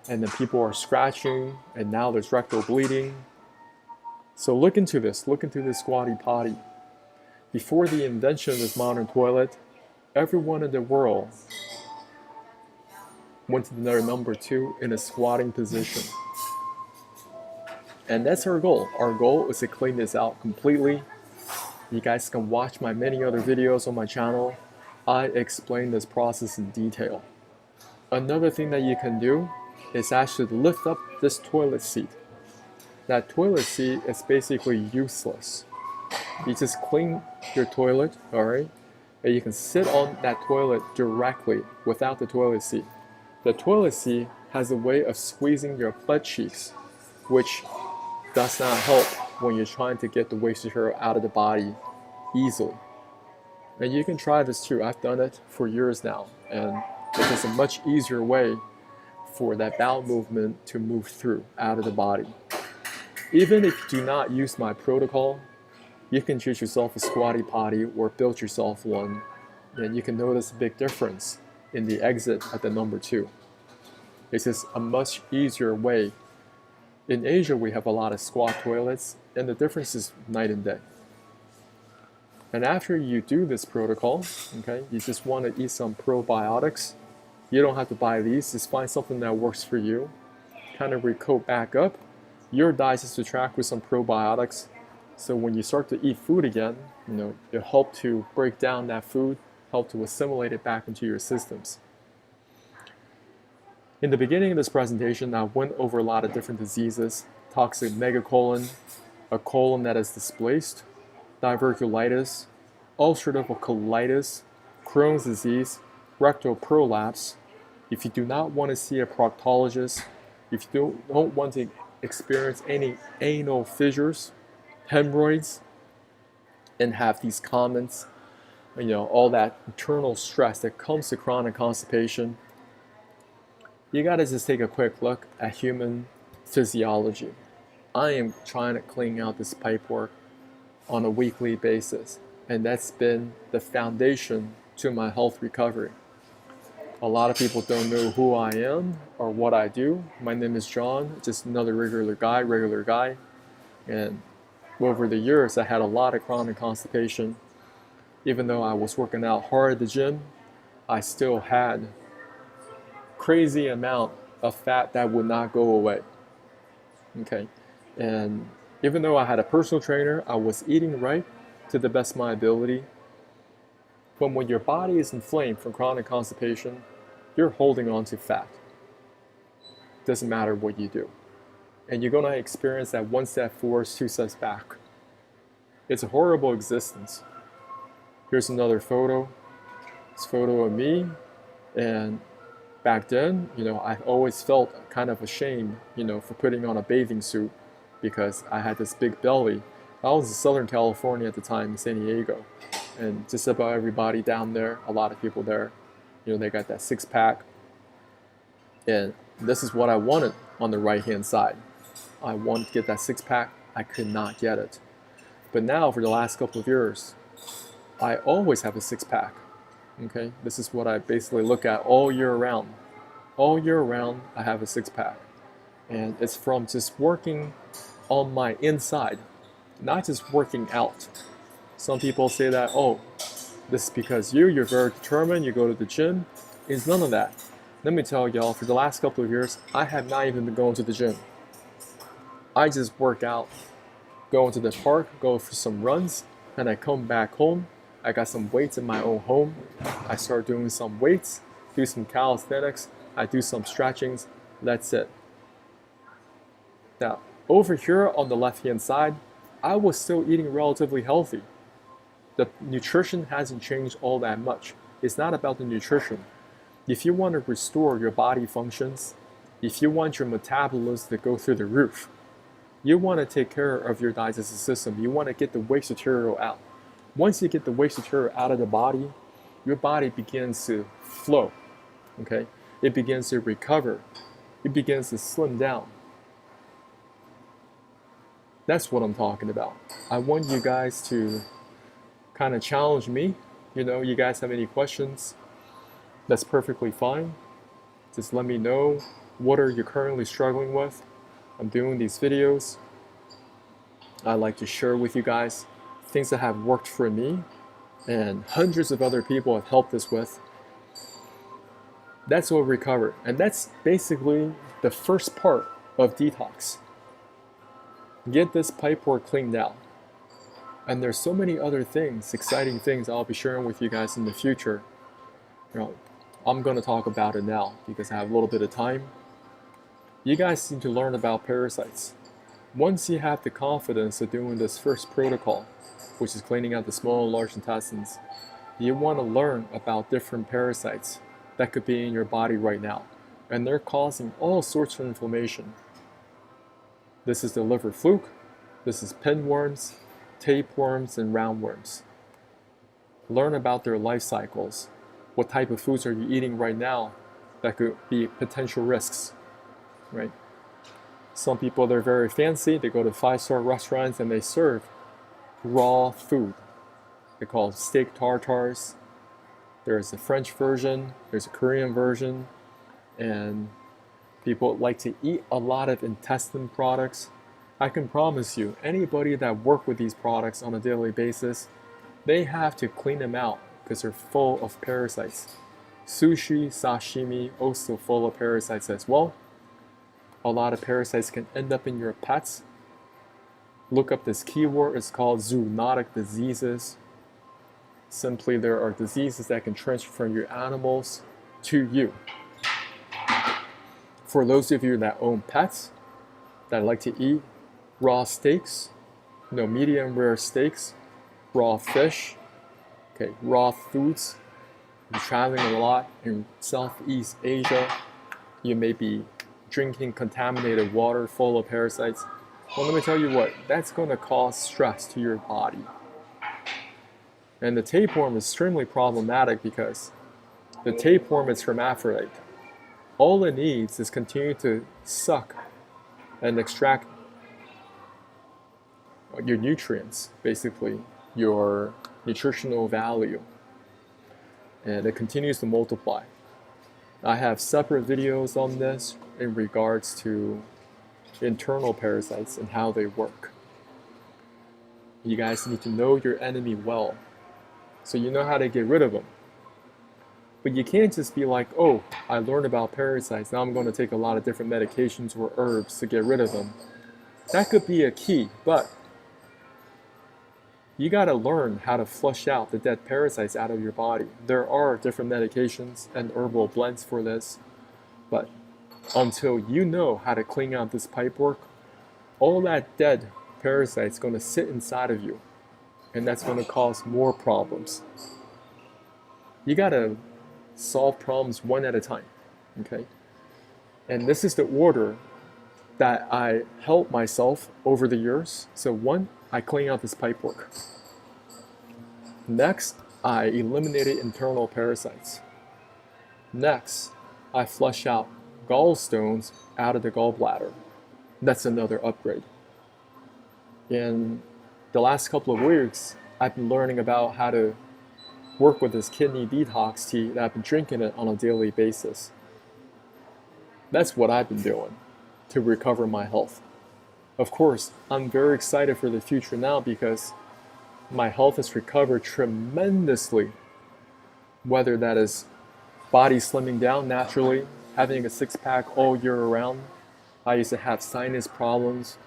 and then people are scratching, and now there's rectal bleeding. So look into this squatty potty. Before the invention of this modern toilet, everyone in the world went to the number 2 in a squatting position. And that's our goal. Our goal is to clean this out completely. You guys can watch my many other videos on my channel. I explain this process in detail. Another thing that you can do is actually lift up this toilet seat. That toilet seat is basically useless. You just clean your toilet, all right? And you can sit on that toilet directly without the toilet seat. The toilet seat has a way of squeezing your butt cheeks, which does not help when you're trying to get the waste material out of the body easily. And you can try this too. I've done it for years now, and it's just a much easier way for that bowel movement to move through out of the body. Even if you do not use my protocol, you can choose yourself a squatty potty or build yourself one, and you can notice a big difference in the exit at the number 2. It's just a much easier way. In Asia, we have a lot of squat toilets, and the difference is night and day. And after you do this protocol, okay, you just want to eat some probiotics. You don't have to buy these, just find something that works for you. Kind of recoat back up your digestive tract with some probiotics. So when you start to eat food again, it help to break down that food, help to assimilate it back into your systems. In the beginning of this presentation, I went over a lot of different diseases: toxic megacolon, a colon that is displaced, diverculitis, ulcerative colitis, Crohn's disease, rectal prolapse. If you do not want to see a proctologist, if you don't want to experience any anal fissures, hemorrhoids, and have these comments, all that internal stress that comes to chronic constipation, you gotta just take a quick look at human physiology. I am trying to clean out this pipework on a weekly basis, and that's been the foundation to my health recovery. A lot of people don't know who I am or what I do. My name is John, just another regular guy. And over the years, I had a lot of chronic constipation. Even though I was working out hard at the gym, I still had crazy amount of fat that would not go away. Okay, and even though I had a personal trainer, I was eating right to the best of my ability. But when your body is inflamed from chronic constipation, you're holding on to fat. Doesn't matter what you do. And you're gonna experience that 1 step forward, 2 steps back. It's a horrible existence. Here's another photo. It's a photo of me. And back then, I always felt kind of ashamed, for putting on a bathing suit because I had this big belly. I was in Southern California at the time, in San Diego. And just about everybody down there, a lot of people there, they got that 6-pack. And this is what I wanted on the right-hand side. I wanted to get that 6-pack. I could not get it. But now, for the last couple of years, I always have a 6-pack. Okay, this is what I basically look at all year round. All year round, I have a 6-pack. And it's from just working on my inside, not just working out. Some people say that, oh, this is because you're very determined, you go to the gym. It's none of that. Let me tell y'all, for the last couple of years, I have not even been going to the gym. I just work out, go into the park, go for some runs, and I come back home. I got some weights in my own home. I start doing some weights, do some calisthenics, I do some stretchings, that's it. Now, over here on the left-hand side, I was still eating relatively healthy. The nutrition hasn't changed all that much. It's not about the nutrition. If you want to restore your body functions, if you want your metabolism to go through the roof, you want to take care of your digestive system. You want to get the waste material out. Once you get the waste material out of the body, your body begins to flow, okay? It begins to recover. It begins to slim down. That's what I'm talking about. I want you guys to kind of challenge me you guys have any questions, that's perfectly fine. Just let me know what are you currently struggling with. I'm doing these videos. I like to share with you guys things that have worked for me and hundreds of other people have helped us with. That's what recover. And that's basically the first part of detox. Get this pipework cleaned out. And there's so many other things, exciting things I'll be sharing with you guys in the future. I'm going to talk about it now because I have a little bit of time. You guys need to learn about parasites. Once you have the confidence of doing this first protocol, which is cleaning out the small and large intestines, you want to learn about different parasites that could be in your body right now. And they're causing all sorts of inflammation. This is the liver fluke, this is pinworms, tapeworms, and roundworms. Learn about their life cycles. What type of foods are you eating right now that could be potential risks, right? Some people, they're very fancy. They go to 5-star restaurants and they serve raw food. They call it steak tartars. There's a French version, there's a Korean version, and people like to eat a lot of intestine products. I can promise you, anybody that work with these products on a daily basis, they have to clean them out because they're full of parasites. Sushi, sashimi, also full of parasites as well. A lot of parasites can end up in your pets. Look up this keyword, it's called zoonotic diseases. Simply, there are diseases that can transfer from your animals to you. For those of you that own pets, that like to eat raw steaks, medium rare steaks, raw fish, raw foods, you're traveling a lot in Southeast Asia, you may be drinking contaminated water full of parasites. Well, let me tell you what, that's going to cause stress to your body. And the tapeworm is extremely problematic because the tapeworm is hermaphrodite. All it needs is continue to suck and extract your nutrients, basically, your nutritional value. And it continues to multiply. I have separate videos on this in regards to internal parasites and how they work. You guys need to know your enemy well, so you know how to get rid of them. But you can't just be like, oh, I learned about parasites, now I'm going to take a lot of different medications or herbs to get rid of them. That could be a key, but you got to learn how to flush out the dead parasites out of your body. There are different medications and herbal blends for this, but until you know how to clean out this pipework, all that dead parasites going to sit inside of you, and that's going to cause more problems. You got to solve problems one at a time, okay? And this is the order that I helped myself over the years. So one, I clean out this pipework. Next, I eliminated internal parasites. Next, I flush out gallstones out of the gallbladder. That's another upgrade. In the last couple of weeks, I've been learning about how to work with this kidney detox tea that I've been drinking it on a daily basis. That's what I've been doing to recover my health. Of course, I'm very excited for the future now because my health has recovered tremendously. Whether that is body slimming down naturally, having a six-pack all year around. I used to have sinus problems.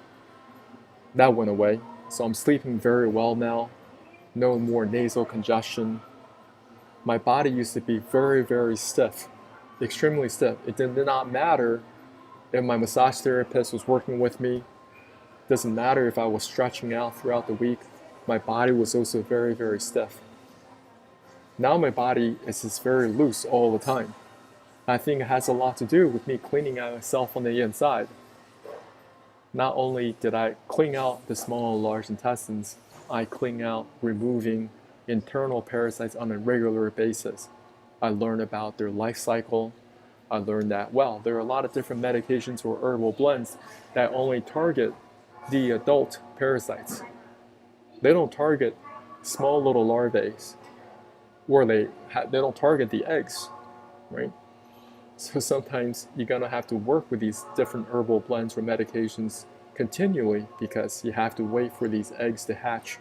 That went away. So I'm sleeping very well now. No more nasal congestion. My body used to be very, very stiff. Extremely stiff. It did not matter if my massage therapist was working with me. Doesn't matter if I was stretching out throughout the week. My body was also very, very stiff. Now my body is just very loose all the time. I think it has a lot to do with me cleaning out myself on the inside. Not only did I clean out the small and large intestines, I clean out removing internal parasites on a regular basis. I learned about their life cycle. I learned that, well, there are a lot of different medications or herbal blends that only target the adult parasites. They don't target small little larvae. or they don't target the eggs, right? So sometimes you're gonna have to work with these different herbal blends or medications continually because you have to wait for these eggs to hatch.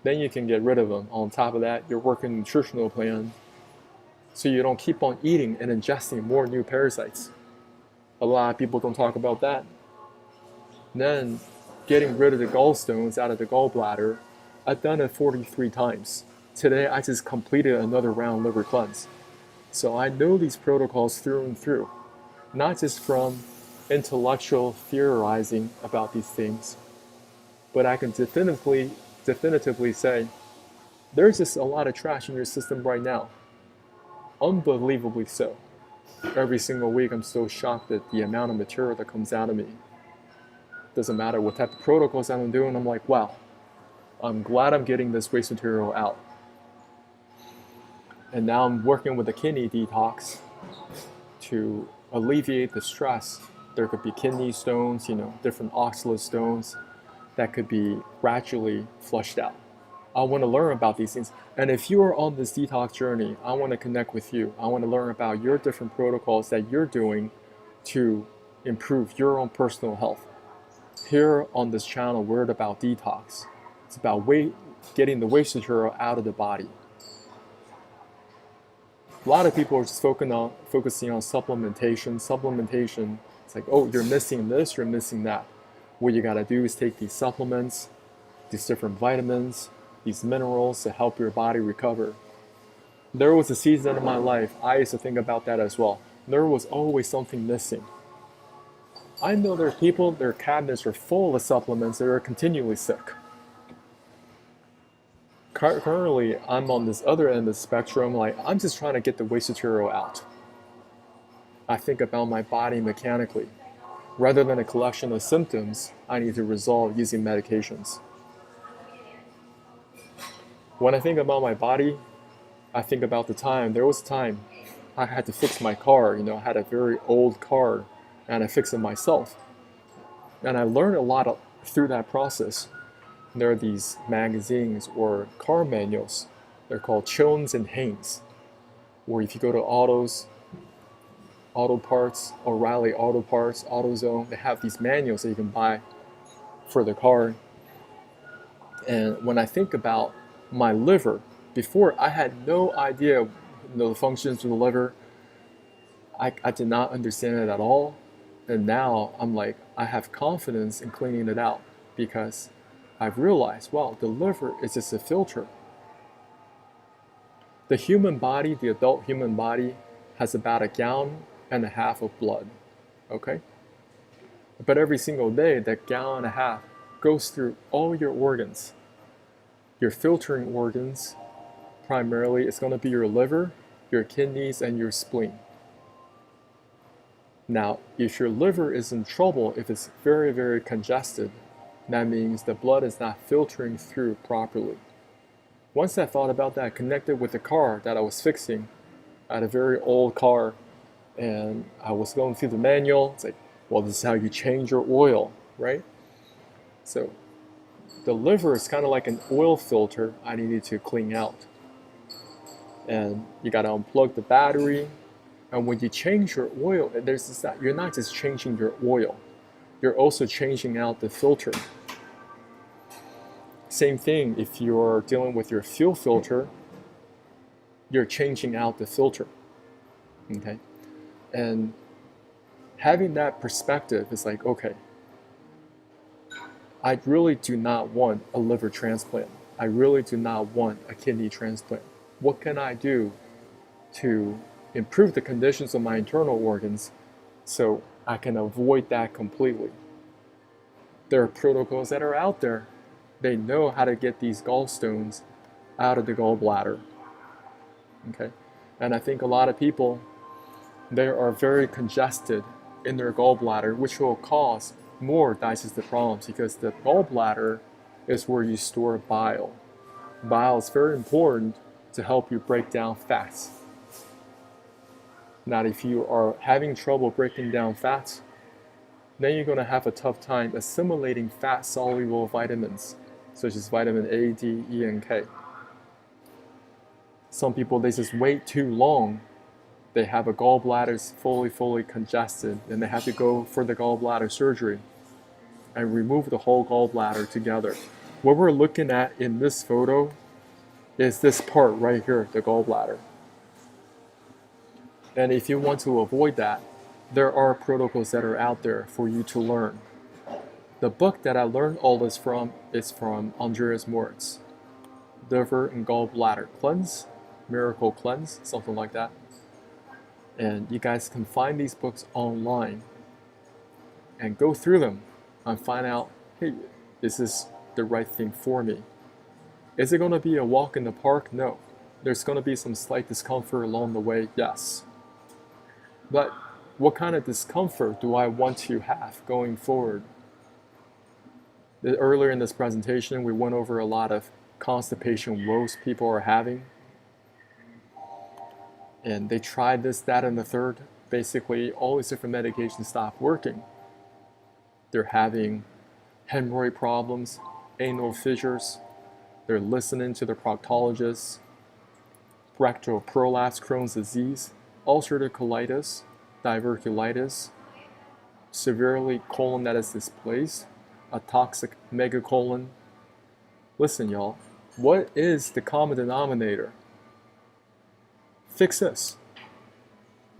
Then you can get rid of them. On top of that, you're working a nutritional plan so you don't keep on eating and ingesting more new parasites. A lot of people don't talk about that. Then getting rid of the gallstones out of the gallbladder, I've done it 43 times. Today I just completed another round liver cleanse. So I know these protocols through and through, not just from intellectual theorizing about these things, but I can definitively say there's just a lot of trash in your system right now. Unbelievably so. Every single week I'm so shocked at the amount of material that comes out of me. Doesn't matter what type of protocols I'm doing, I'm like, wow, I'm glad I'm getting this waste material out. And now I'm working with a kidney detox to alleviate the stress. There could be kidney stones, different oxalate stones that could be gradually flushed out. I want to learn about these things. And if you are on this detox journey, I want to connect with you. I want to learn about your different protocols that you're doing to improve your own personal health. Here on this channel, we're about detox. It's about getting the waste material out of the body. A lot of people are just focusing on supplementation. Supplementation, it's like, oh, you're missing this, you're missing that. What you gotta do is take these supplements, these different vitamins, these minerals to help your body recover. There was a season in my life, I used to think about that as well. There was always something missing. I know there are people, their cabinets are full of supplements that are continually sick. Currently, I'm on this other end of the spectrum, like I'm just trying to get the waste material out. I think about my body mechanically. Rather than a collection of symptoms, I need to resolve using medications. When I think about my body, I think about the time. There was a time I had to fix my car. I had a very old car and I fixed it myself. And I learned a lot through that process. There are these magazines or car manuals. They're called Jones and Haynes, where if you go to Auto Parts, O'Reilly Auto Parts, AutoZone, they have these manuals that you can buy for the car. And when I think about my liver, before I had no idea the functions of the liver. I did not understand it at all. And now I'm like, I have confidence in cleaning it out because I've realized, wow, the liver is just a filter. The human body, the adult human body, has about 1.5 gallons of blood, okay? But every single day, that 1.5 gallons goes through all your organs. Your filtering organs, primarily, it's going to be your liver, your kidneys, and your spleen. Now, if your liver is in trouble, if it's very, very congested, that means the blood is not filtering through properly. Once I thought about that, I connected with the car that I was fixing. I had a very old car, and I was going through the manual. It's like, well, this is how you change your oil, right? So the liver is kind of like an oil filter I needed to clean out. And you got to unplug the battery. And when you change your oil, you're not just changing your oil, you're also changing out the filter. Same thing if you're dealing with your fuel filter, you're changing out the filter, okay? And having that perspective is like, okay, I really do not want a liver transplant. I really do not want a kidney transplant. What can I do to improve the conditions of my internal organs so I can avoid that completely? There are protocols that are out there. They know how to get these gallstones out of the gallbladder, okay? And I think a lot of people, they are very congested in their gallbladder, which will cause more digestive problems because the gallbladder is where you store bile. Bile is very important to help you break down fats. Now, if you are having trouble breaking down fats, then you're going to have a tough time assimilating fat-soluble vitamins, such as vitamin A, D, E, and K. Some people, they just wait too long. They have a gallbladder is fully congested, and they have to go for the gallbladder surgery and remove the whole gallbladder together. What we're looking at in this photo is this part right here, the gallbladder. And if you want to avoid that, there are protocols that are out there for you to learn. The book that I learned all this from is from Andreas Moritz. Liver and Gallbladder Cleanse, Miracle Cleanse, something like that. And you guys can find these books online and go through them and find out, hey, is this the right thing for me? Is it going to be a walk in the park? No. There's going to be some slight discomfort along the way, yes. But what kind of discomfort do I want to have going forward? Earlier in this presentation, we went over a lot of constipation woes people are having. And they tried this, that, and the third. Basically, all these different medications stopped working. They're having hemorrhoid problems, anal fissures. They're listening to their proctologists, rectal prolapse, Crohn's disease, ulcerative colitis, diverticulitis, severely colon that is displaced, a toxic megacolon. Listen, y'all, what is the common denominator? Fix this.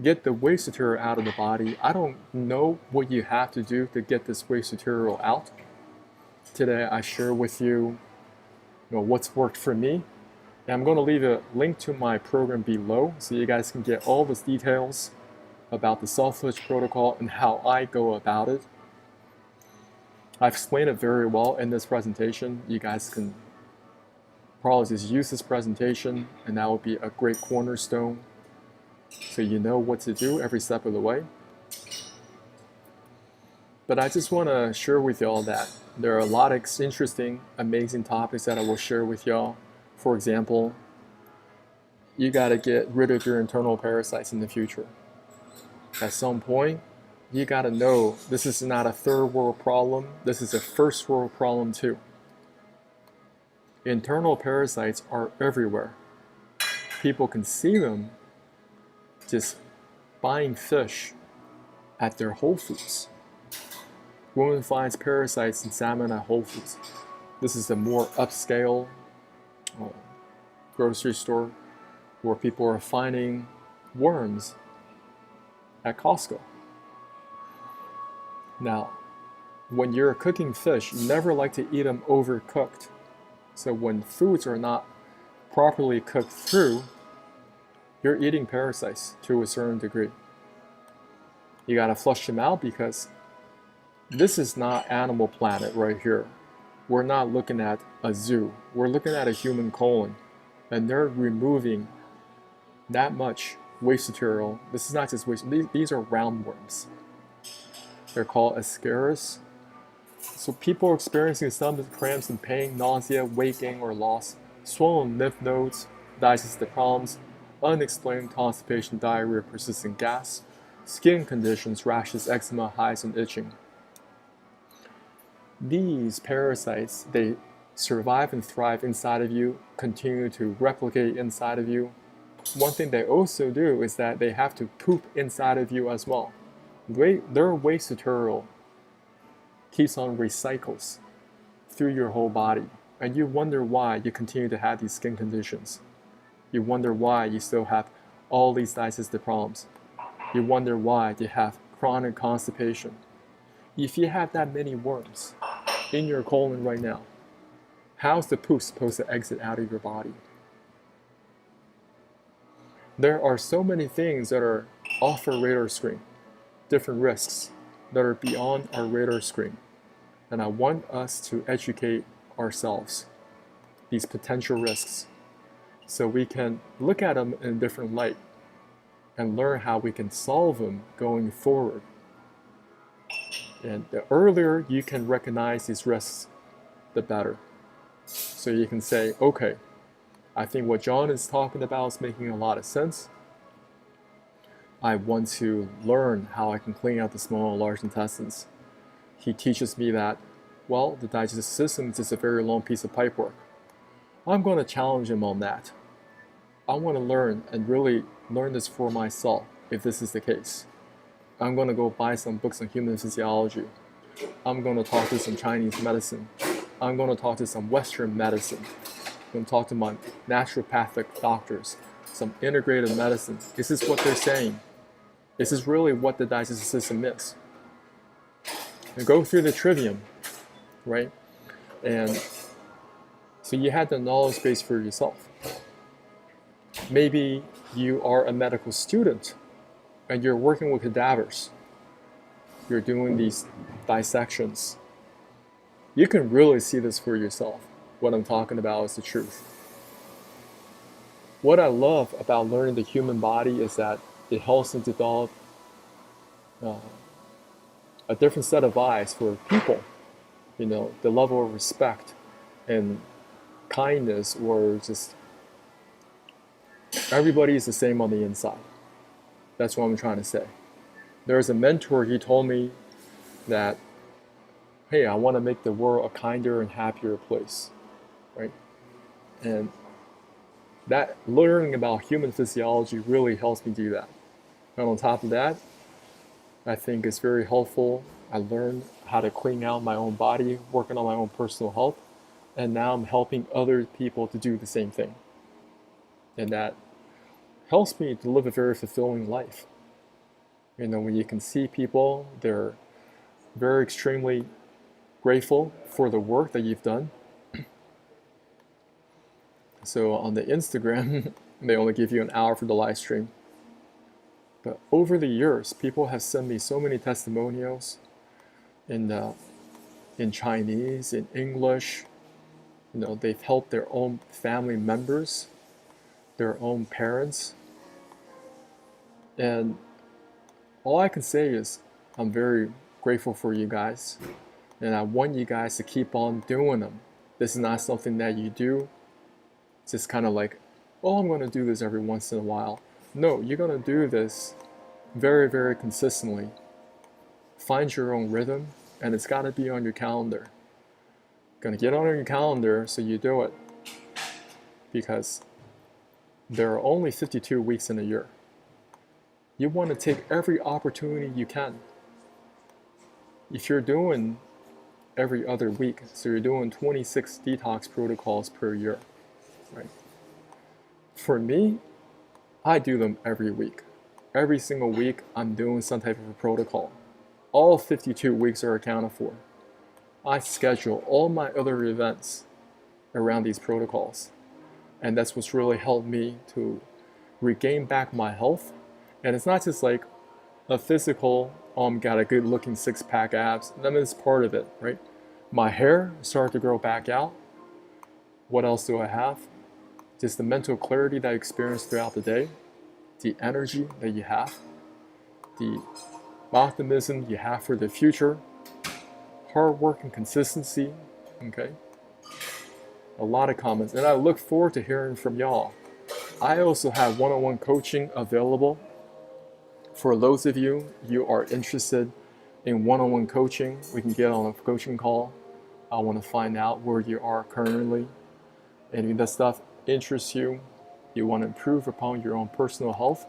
Get the waste material out of the body. I don't know what you have to do to get this waste material out. Today I share with you, what's worked for me. And I'm going to leave a link to my program below so you guys can get all those details about the self-flush protocol and how I go about it. I've explained it very well in this presentation. You guys can probably just use this presentation and that will be a great cornerstone so you know what to do every step of the way. But I just want to share with y'all that there are a lot of interesting, amazing topics that I will share with y'all. For example, you got to get rid of your internal parasites in the future. At some point, you got to know this is not a third world problem. This is a first world problem too. Internal parasites are everywhere. People can see them just buying fish at their Whole Foods. Woman finds parasites in salmon at Whole Foods. This is a more upscale grocery store where people are finding worms at Costco. Now, when you're cooking fish, you never like to eat them overcooked. So when foods are not properly cooked through, you're eating parasites to a certain degree. You gotta flush them out because this is not Animal Planet right here. We're not looking at a zoo. We're looking at a human colon. And they're removing that much waste material. This is not just waste. These are roundworms. They're called Ascaris. So people are experiencing stomach cramps and pain, nausea, waking or loss, swollen lymph nodes, digestive problems, unexplained constipation, diarrhea, persistent gas, skin conditions, rashes, eczema, hives, and itching. These parasites, they survive and thrive inside of you, continue to replicate inside of you. One thing they also do is that they have to poop inside of you as well. Their waste material keeps on recycles through your whole body. And you wonder why you continue to have these skin conditions. You wonder why you still have all these digestive problems. You wonder why you have chronic constipation. If you have that many worms in your colon right now, how's the poop supposed to exit out of your body? There are so many things that are off our radar screen, different risks that are beyond our radar screen. And I want us to educate ourselves, these potential risks, so we can look at them in a different light and learn how we can solve them going forward. And the earlier you can recognize these risks, the better. So you can say, okay, I think what John is talking about is making a lot of sense. I want to learn how I can clean out the small and large intestines. He teaches me that, well, the digestive system is just a very long piece of pipework. I'm going to challenge him on that. I want to learn and really learn this for myself if this is the case. I'm going to go buy some books on human physiology. I'm going to talk to some Chinese medicine. I'm going to talk to some Western medicine. I'm going to talk to my naturopathic doctors, some integrated medicine. This is what they're saying. This is really what the digestive system is. And go through the trivium, right? And so you had the knowledge base for yourself. Maybe you are a medical student and you're working with cadavers. You're doing these dissections. You can really see this for yourself. What I'm talking about is the truth. What I love about learning the human body is that it helps to develop a different set of eyes for people. You know, the level of respect and kindness, or just everybody is the same on the inside. That's what I'm trying to say. There's a mentor, he told me that, hey, I want to make the world a kinder and happier place, right? And that learning about human physiology really helps me do that. And on top of that, I think it's very helpful. I learned how to clean out my own body, working on my own personal health, and now I'm helping other people to do the same thing. And that helps me to live a very fulfilling life. You know, when you can see people, they're very extremely grateful for the work that you've done. So on the Instagram, they only give you an hour for the live stream. But over the years, people have sent me so many testimonials in Chinese, in English. You know, they've helped their own family members, their own parents. And all I can say is I'm very grateful for you guys. And I want you guys to keep on doing them. This is not something that you do. It's just kind of like, oh, I'm going to do this every once in a while. No, you're going to do this very, very consistently. Find your own rhythm, and it's got to be on your calendar. Going to get on your calendar so you do it. Because there are only 52 weeks in a year. You want to take every opportunity you can. If you're doing every other week, so you're doing 26 detox protocols per year, right? For me, I do them every week. Every single week, I'm doing some type of a protocol. All 52 weeks are accounted for. I schedule all my other events around these protocols. And that's what's really helped me to regain back my health. And it's not just like a physical, got a good looking 6-pack abs. I mean, it's part of it, right? My hair started to grow back out. What else do I have? Just the mental clarity that I experience throughout the day, the energy that you have, the optimism you have for the future, hard work and consistency, okay? A lot of comments, and I look forward to hearing from y'all. I also have one-on-one coaching available. For those of you are interested in one-on-one coaching, we can get on a coaching call. I want to find out where you are currently. And if that stuff interests you, you want to improve upon your own personal health,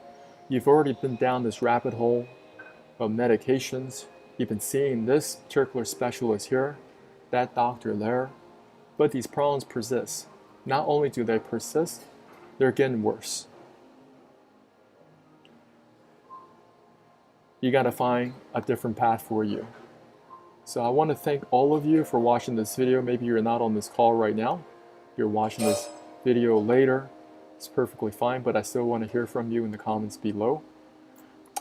you've already been down this rabbit hole of medications. You've been seeing this particular specialist here, that doctor there, but these problems persist. Not only do they persist, they're getting worse. You got to find a different path for you. So I want to thank all of you for watching this video. Maybe you're not on this call right now. You're watching this video later. It's perfectly fine, but I still want to hear from you in the comments below.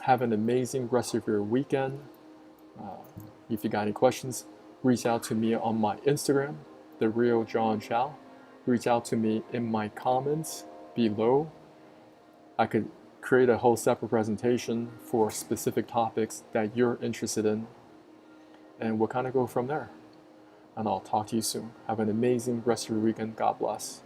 Have an amazing rest of your weekend. If you got any questions, reach out to me on my Instagram, The Real John Chow. Reach out to me in my comments below. I could create a whole separate presentation for specific topics that you're interested in, and we'll kind of go from there. And I'll talk to you soon. Have an amazing rest of your weekend. God bless.